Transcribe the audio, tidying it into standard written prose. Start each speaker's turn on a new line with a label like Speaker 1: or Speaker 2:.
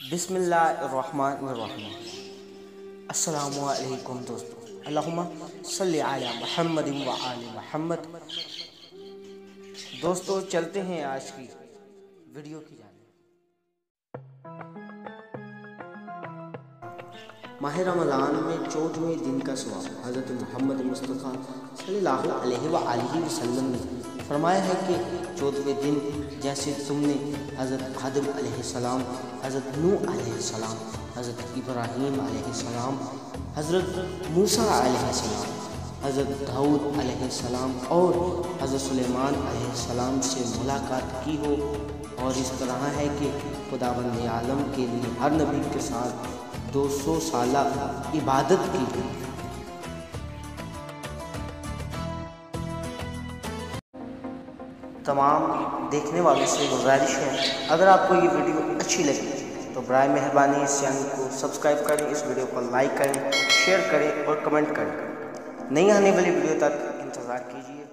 Speaker 1: बिस्मिल्लाहिर्रहमानिर्रहीम। अस्सलामु अलैकुम दोस्तों, अल्लाहुम्मा सल्ली अला मुहम्मद व आले मुहम्मद। दोस्तों चलते हैं आज की वीडियो की जानिब। माह रमज़ान में 14वें दिन का सवाब हज़रत मोहम्मद मुस्तफ़ा सल्लल्लाहु अलैहि वसल्लम ने फरमाया है कि 14वें दिन जैसे तुमने हज़रत आदम अलैहिस्सलाम, हज़रत नूह अलैहिस्सलाम, हज़रत इब्राहीम अलैहिस्सलाम, हज़रत मूसा अलैहिस्सलाम, हज़रत दाऊद अलैहिस्सलाम और हज़रत सुलेमान अलैहिस्सलाम से मुलाकात की हो। और इस तरह है कि खुदावंद आलम के लिए हर नबी के साथ 200 साल इबादत की। तमाम देखने वालों से गुजारिश है, अगर आपको ये वीडियो अच्छी लगी तो बराए मेहरबानी इस चैनल को सब्सक्राइब करें, इस वीडियो को लाइक करें, शेयर करें और कमेंट करें। नई आने वाली वीडियो तक इंतज़ार कीजिए।